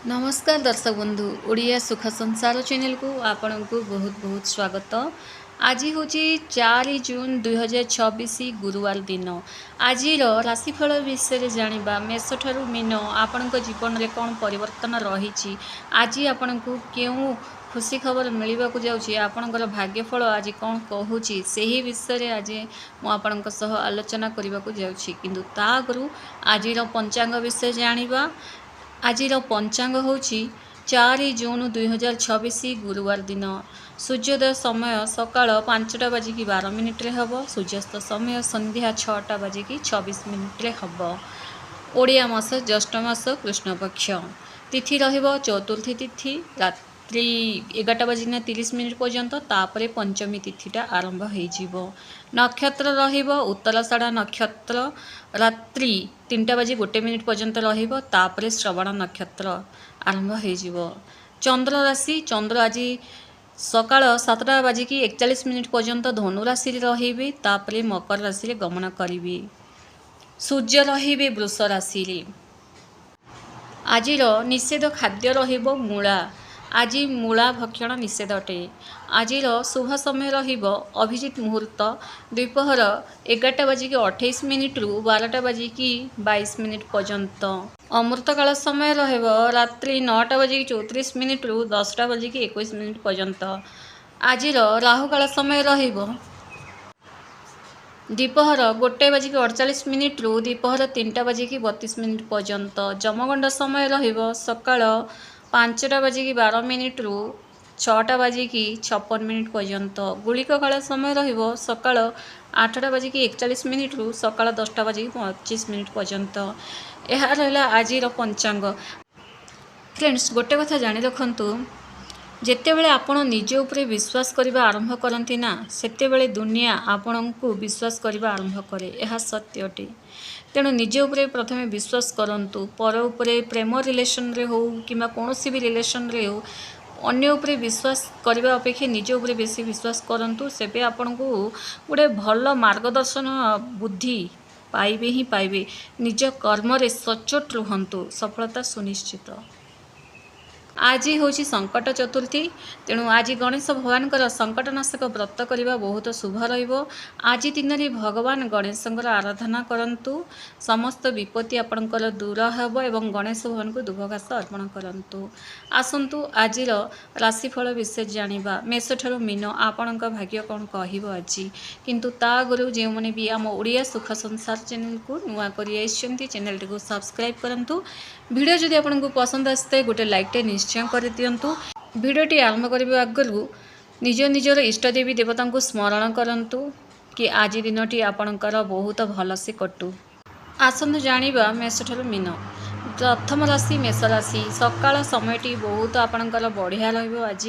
नमस्कार दर्शक बंधु ओडिया सुख संसार चैनल को आपण को बहुत बहुत स्वागत। आज हूँ 4 जून 2026 गुरुवार दिन। आज राशिफल विषय जानिबा मेष ठारू मीन आपण जीवन में कौन परिवर्तन रही। आज आपण को क्यों खुशी खबर मिलवा जाऊँगी, आपणकर भाग्यफल आज कौन कहूँ से ही विषय आज मुझे आलोचना करने को जाऊँगी। किंतु ता आगु आज पंचांग विषय जानिबा। आज पंचांग हूँ 4 जून 2026 गुरुवार दिन। सूर्योदय समय सकाळ 5टा बाजिकी 12 मिनिट्रे हम। सूर्यास्त समय संध्या 6टा बाजिकी 26 मिनिट्रे हम। ओडिया मास ज्येष्ठ मास कृष्णपक्ष। तिथि रहिबो चतुर्थी तिथि रात्रि 11टा बाजिना 30 मिनिट पर्यंत। तापरे पंचमी तिथिटा आरंभ हो। नक्षत्र रहिबो उत्तराषाढ़ा नक्षत्र रात्रि 3टा बाजी 1 मिनिट पर्यंत रहिबो। तापरे श्रवण नक्षत्र आरंभ हो। चंद्र राशि चंद्र आज सकाळ 7टा बाजिकी 41 मिनिट पर्यंत धनु राशि रहिबे। तापरे मकर राशि गमन करिवे। सूर्य रहिबे वृष राशि। आज निषेध खाद्य रहिबो मूला। आज मूला भक्षण निषेध अटे। आज शुभ समय रहिबो अभिजित मुहूर्त द्विपहर 11टा बाजिकी 28 मिनिट रु 12टा बाजिकी 22 मिनिट पर्यंत। अमृतकाल समय रहिबो रात्रि 9टा बाजिकी 34 मिनिट रु 10टा बाजिकी 21 मिनिट पर्यंत। आज राहुकाल समय रहिबो द्विपहर 1 बाजिकी 48 मिनिट रु द्विपहर 3टा बाजिकी 32 मिनिट पर्यंत। जमगंड समय रहिबो सकाळ 5टा बाजिकी 12 मिनिट रु 6टा बाजिकी 56 मिनिट पर्यंत। गुलिक काल समय रहिबो सकाळ 8टा बाजिकी 41 मिनिट रु सकाळ 10टा बाजिकी 25 मिनिट पर्यंत। यह रहा आज पंचांग। फ्रेंड्स गोटे कथा जानी रखंतु, जेतेबेले आपण निज उपरे विश्वास करबा आरंभ करती ना, सेतेबेले दुनिया आपण को विश्वास करबा आरंभ करे। यह सत्य अटे। तेणु निज उपरे प्रथमे विश्वास करंतु। पर उपरे प्रेम रिलेशन रे हो किंबा कोनोसी भी रिलेशन रे हो, अन्य उपरे विश्वास करबा अपेक्षा निज उपरे बेसी विश्वास करंतु। सेबे आपण को गोटे भल मार्गदर्शन बुद्धि पाइबे ही पाइबे। निज कर्म रे सचोट रुहंतु, सफलता सुनिश्चित। आज हूँ संकट चतुर्थी। तेणु आज गणेश भगवान संकटनाशक व्रत करने बहुत शुभ रहिबो। आज दिन में भगवान गणेश आराधना करंतु। समस्त विपत्ति आपणकर दूर हेब एवं गणेश भगवान को दुभघास अर्पण करंतु। आसंतु आज राशिफल विषय जानिबा। मेष ठारू मीन आपण भाग्य कौन कहब आज। किंतु ता आगु जो मैंने भी आम ओडिया सुख संसार चैनल को नुआ कर चैनल को सब्सक्राइब करंतु। वीडियो जदि आपको पसंद आसते गोटे लाइकटे निश्चय कर दिंतु। भिडटी आरंभ करने आगु निज निजर इष्टदेवी देवता को स्मरण करंतु कि आज दिनटी आपणकर बहुत भलसे कटू। आसंतु जानिबा मेष ठारू मीन। प्रथम राशि मेष राशि। सकाळ समयटी बहुत आपणकर बढ़िया रहिबो। आज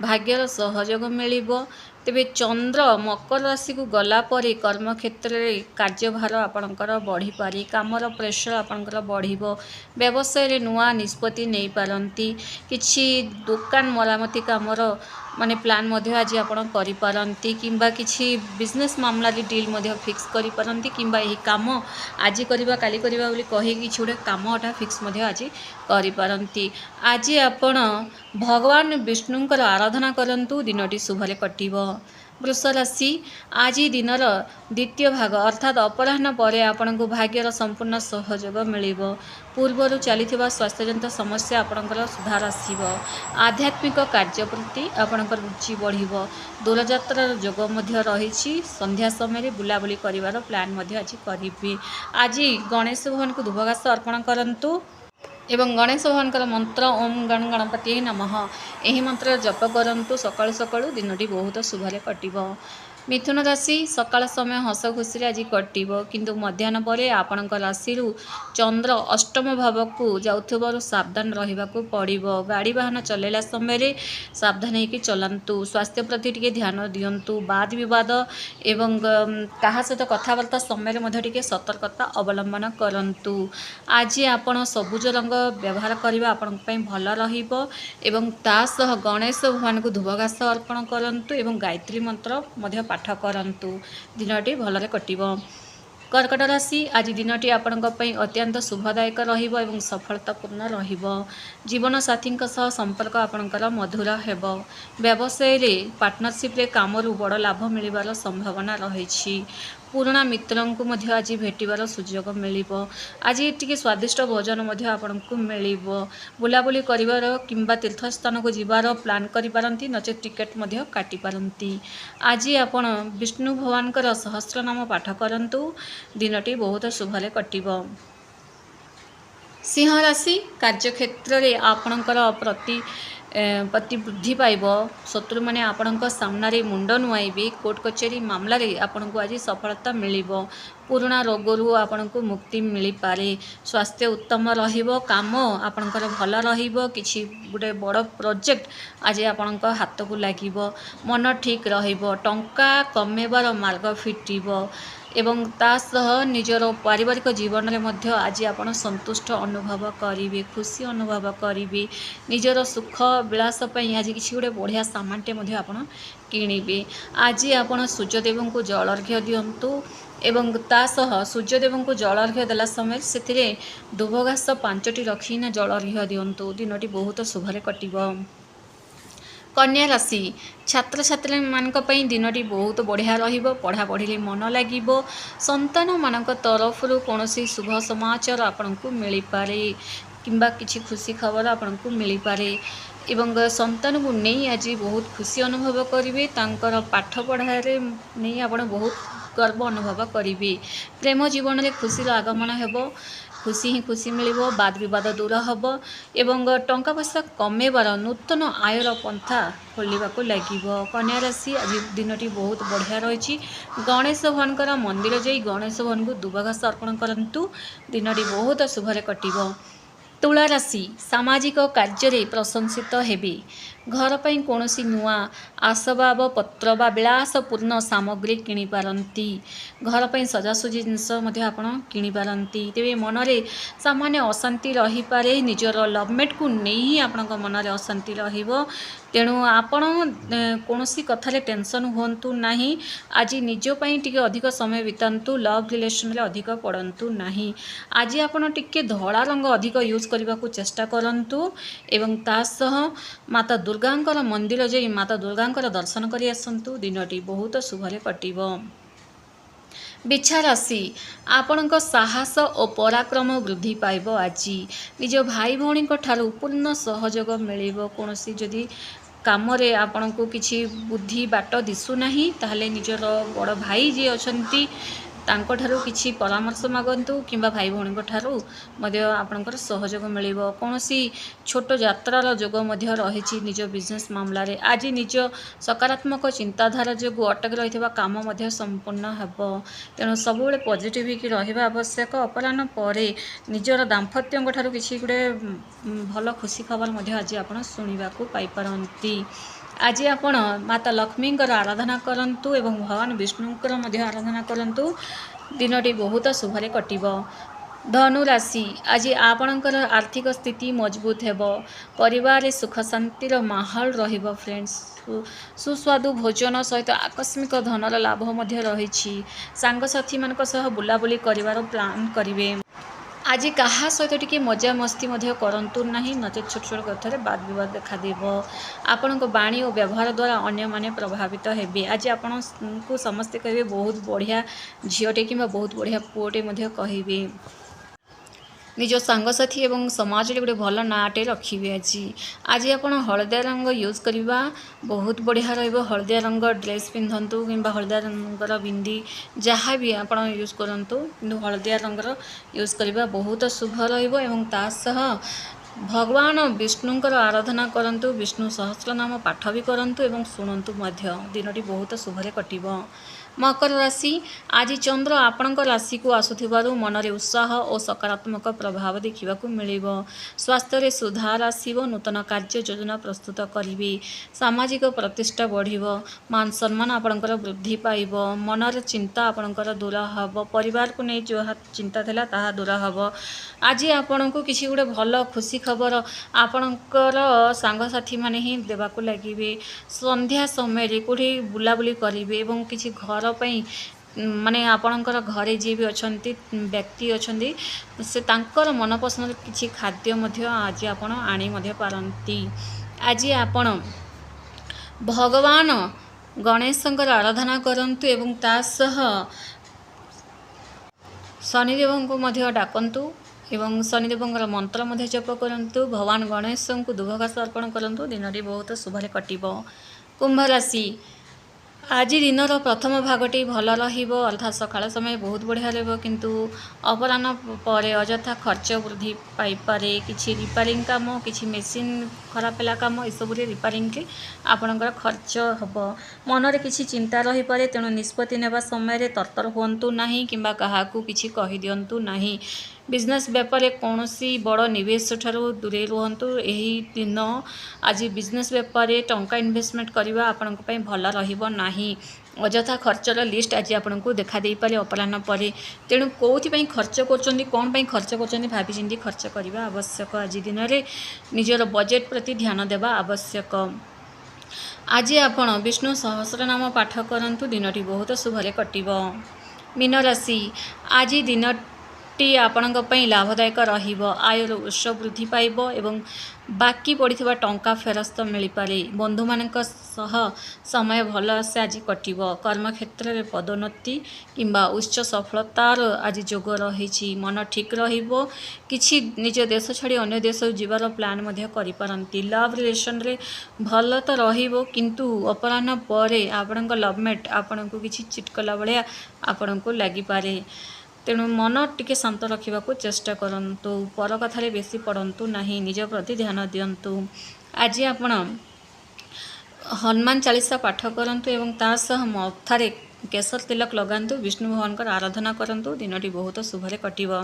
भाग्यर सहयोग मिलिबो। तेबे चंद्र मकर राशि को गला परे कर्म क्षेत्र में कार्यभार आपणकर बढ़ी पारे। कामर प्रेशर आपणकर बढ़िबो। व्यवसाय रे नुआ निष्पत्ति नहीं पारंती। किछि दुकान मरामती कामर माने प्लान मध्य आज आपण करि पारंती। किंबा किछि बिजनेस मामला रे डील मध्य फिक्स करि पारंती। किंबा एही काम आज करिबा काली करिबा बोली कहि किछि गोटे कामटा फिक्स मध्य आज करि पारंती। आज आपण भगवान विष्णुंकर आराधना करंतु। दिनटी शुभले कटिबो। वृष राशि। आज दिनर द्वितीय भाग अर्थात अपराह्न पर आपण को भाग्यर संपूर्ण सहयोग मिलिबो। पूर्वर चलीथिबा स्वास्थ्यजनित समस्या आपणकर सुधार आसीबो। आध्यात्मिक कार्य प्रति आपणकर रुचि बढ़िबो। दूरयात्रार जोग मध्य रहिछि। संध्या समय बुलाबुली करिवार प्लान मध्य आज करिबे। आज गणेश भगवान को दुभघास अर्पण करंतु एवं गणेश भगवान मंत्र ओम गण गणपति नमः यही मंत्र जप करंतु। सकाळु सकाळु दिनटी बहुत शुभले कटिबो। मिथुन राशि। सकाळ समय हस खुशी आज कटिबो। किंतु मध्याह्न पर आपणकर राशि चंद्र अष्टम भाव को जाउथबारु सावधान रहिबा को पड़िबो। गाड़ी वाहन चलेला समय रे सावधान होइके चलंतु। स्वास्थ्य प्रति टिके ध्यान दियंतु। वाद विवाद एवं कहा सहित कथबार्ता समय मध्ये टिके सतर्कता अवलंबन करंतु। आज आपण सबुज रंग व्यवहार करबा आपण पई भल रहिबो। एवं ता सह गणेश भगवान को धुबघास अर्पण करंतु एवं गायत्री मंत्र मध्य पाठ करंतु। दिनटी भलरे कटिबो। कर्कट राशि आज दिनटी आपणक अत्यंत शुभदायक रहिबो एवं सफलतापूर्ण रहिबो। जीवन साथी सह संपर्क आपणकर मधुर हेबो। व्यवसाय रे पार्टनरशिप रे कामरू बड़ लाभ मिलिबार संभावना रहिछि। पुराना मित्रंकु मध्य आज भेटिबार सुयोग मिलिबो। आज टिके स्वादिष्ट भोजन मध्य आपणकु मिलिबो। बुलाबुली करिबार किंबा तीर्थस्थान को जिबार प्लान करि पारंती, नचे टिकेट मध्य काटि पारंती। आज आपण विष्णु भगवानकर सहस्रनाम पाठ करंतु, दिनटी बहुत शुभले कटिबो। सिंह राशि कार्यक्षेत्र रे आपणकर प्रति वृद्धि पाइब। शत्रु माने आपणक सामने मुंड नुआइबे। कोर्ट कचेरी मामला रे आपणको आज सफलता मिलिबो। पुराना रोगरू आपणको मुक्ति मिली पारे। स्वास्थ्य उत्तम रहिबो। काम आपणकर भल रहिबो। किछि गुटे बड़ प्रोजेक्ट आज आपणक हाथ को लागिबो। मन ठीक रहिबो। टंका कमेबार मार्ग फिटिबो एवं तासह निजर पारिवारिक जीवन में मध्य आज आपण संतुष्ट अनुभव करिवे, खुशी अनुभव करिवे। निजर सुख विलास पई आज किछि गुटे बढ़िया सामानटे मध्य आपण किनिबे। आज आपण सूर्यदेव को जल अर्घ्य दियंतु एवं तासह सूर्यदेव को जल अर्घ्य देला समय सेतिरे दुब घास 5टी रखिना जल अर्घ्य दियंतु। दिनटी बहुत शुभरे कटिबो। कन्या राशि छात्र छात्री मानक पई दिनटी बहुत बढ़िया रहिबो। पढ़ा पढ़ी मन लागिबो। संतान मानक तरफरु कोनोसी शुभ समाचार आपनकु मिली पारे किंबा किछि खुशी खबर आपनकु मिली पारे एवं संतान को नहीं आज बहुत खुशी अनुभव करिवे। तांकर पाठ पढ़ारे नहीं आपण बहुत गर्व अनुभव करिवे। प्रेम जीवन रे खुशी आगमन हेबो। खुशी ही खुशी मिलिबो। वाद विवाद दूर हब एवं टंका पैसा कमेबार नूतन आयर पंथा खोलिबाको लागिबो। कन्या राशि आज दिनटी बहुत बढ़िया रही। गणेश भगवान मंदिर जाई गणेश भगवान को दुब घास अर्पण करंतु। दिनटी बहुत शुभरे कटिबो। तुला राशि सामाजिक कार्य प्रशंसित हेबे। घर पर कौनसी नुआ आसबाब पत्र बा विलासपूर्ण सामग्री किणी पारंती। घर पर सजासजी जिनस आपण किणी पारंती। तेबे मनरे सामान्य अशांति रही पारे। निजर लवमेट को नहीं आपण मनरे अशांति रहिबो। तेणु आपण कौनसी कथारे टेंशन हुंतु नाही। आज निज पई टिके अधिक समय बितांतु। लव रिलेशन रे अधिक पड़ंतु नाही। आज आपण टिके धड़ा रंग अधिक यूज करने को चेष्टा करंतु एवं तासह माता दुर्गांकर मंदिर जाई माता दुर्गांकर दर्शन करि आसंतु। दिनटी बहुत शुभरे कटिबो। बिछा राशि आपणक साहस और पराक्रम वृद्धि पाइब। आज निज भाई भौणी ठारू पूर्ण सहयोग मिलिबो। कोनोसी जदि काम रे आपण को किछि बुद्धि बाट दिसु नाही ताहले निजर बड़ भाई जे अछंती तांको ठारू किछि परामर्श मागंतु किंबा भाई भौणी ठारू मध्य आपणकर सहयोग मिलिबो। कोनोसी छोट यात्रार जोग मध्य रहिछि निज बिजनेस मामला रे। आज निज सकारात्मक चिंताधारा जो अटक रहिथिबा काम मध्य संपूर्ण हेबो। तेणु सबुबेले पॉजिटिविटी रहिबा आवश्यक। अपराह्न परे निजर दाम्पत्य ठारू किछि गुडे भल खुशी खबर मध्य आज आपण सुनिबाकू पाई पारंती। आज आपण माता लक्ष्मी आराधना करंतु एवं भगवान विष्णुंकर मध्य आराधना करंतु। दिनटी बहुत शुभरे कटिबो। धनु राशि आज आपणकर आर्थिक स्थिति मजबूत हेबो। परिवार सुख शांतिर माहौल रहिबो। फ्रेंड्स सुस्वादु भोजन सहित आकस्मिक धनर लाभ मध्य रहिछि। सांग साथी मानक सह बुलाबुली करिवार प्लान करिवे। आज कहा सहित टिके मजा मस्ती मध्य करंतु नहीं, नचेत छोट छोट कथार वाद विवाद देखा देबो। आपण को वाणी और व्यवहार द्वारा अन्य माने प्रभावित हेबे। आज आपण को समस्त कहबे बहुत बढ़िया झियोटे किंबा बहुत बढ़िया पुओटे मध्य कहिबे। निज सांगसाथी एवं समाज रे गोटे भल नाटे रखिबे। आज आपण हलदिया रंग यूज करबा बहुत बढ़िया रहिबो। हलदिया रंग ड्रेस पिंधंतु किंबा हलदिया रंगर बिंदी जहाँ भी आपण यूज करंतु, किंतु हलदिया रंगर यूज करबा बहुत शुभ रहिबो। एवं तासह भगवान विष्णुंकर आराधना करंतु। विष्णु सहस्रनाम पाठ भी करंतु एवं शुणंतु मध्य। दिनटी बहुत शुभरे कटिबो। मकर राशि आज चंद्र आपणक राशि को आसुथिबारु मनरे उत्साह और सकारात्मक प्रभाव देखा मिलिबो। स्वास्थ्य रे सुधार आसिबो। नूतन कार्य योजना प्रस्तुत करिवे। सामाजिक प्रतिष्ठा बढ़िबो। मान सम्मान आपणकर वृद्धि पाइबो। मनर चिंता आपणकर दूर हबो। परिवार को नहीं जो चिंता थिला ताहा दूर हबो। आज आपणको किछि गुटे भल खुशी खबर आपणकर सांगसाथी माने ही देबाकू लागिबे। संध्या समय रे कोठी बुलाबुली करिवे एवं किछि घर पई माने आपणकर घरे जी भी अच्छा व्यक्ति अच्छा से तांकर मनपसंद किसी खाद्य मध्य आज आपण आनी मध्य पारंती। आज आपण भगवान गणेशंकर आराधना करंतु एवं तासह शनिदेव को मध्य डाकंतु एवं शनिदेवर मंत्र मध्य जप करंतु। भगवान गणेश को दुभघास अर्पण करंतु। दिन बहुत शुभरे कटिबो। कुंभ राशि आज दिनर प्रथम भागटी भल रहिबो अर्थात सकाळ समय बहुत बढ़िया रहबो किंतु अपराह्न पर अजथा खर्च वृद्धि पाई पारे। किछि रिपेयरिंग काम किछि मेसिन खराब होला काम ए सब रे रिपेयरिंग के आपनकर खर्च हबो। मन रे किछि चिंता रही पारे तेणु निष्पत्ति नेबा समय रे तरतर होंतु नाही किंबा काहाकू किछि कहि दियंतु नाही। बिजनेस व्यापार कौनसी बड़ निवेश ठारू दूरे रुहंतु। एही दिन आज बिजनेस व्यापार टंका इन्वेस्टमेंट करबा आपनक पई भल रहिबो नाही। अजथा खर्चर लिस्ट आज आपको देखा दे पारे अपराह्न पर तेणु कौन खर्च कर कौन पर खर्च कर भाभी चिंती खर्च करने आवश्यक। आज दिन में निजर बजेट प्रति ध्यान देवा आवश्यक। आज आपण विष्णु सहस्रनाम पाठ करंतु। दिनटी बहुत शुभरे कटिबो। मीन राशि आज दिनटी आपणक पई लाभदायक रहिबो। आयर उत्स वृद्धि पाइबो एवं बाकी पड़िथिबा टंका फेरस्त मिल पारे। बंधु मानक सह समय भल से आज कटिबो। कर्म क्षेत्र में पदोन्नति किंबा उच्च सफलतार आज जोग रही। मन ठीक रहिबो। किछि निज देश छाड़ी अन्य देश जीवार प्लान मध्य करि पारंती। लव रिलेशन रे भल तो रहिबो किंतु अपराह्न परे आपणक लवमेट आपणको किछि चिटकला भलिया आपणको लागि पारे। तेणु मन टिके शांत रखा चेष्टा करंतु। पर कथारे बेसी पड़ंतु नहीं। निज प्रति ध्यान दियंतु। आज आपण हनुमान चालीसा पाठ करंतु एवं तासह मथारे केसर तिलक लगांतु। विष्णु भगवान आराधना करंतु। दिनटी बहुत शुभरे कटिबो।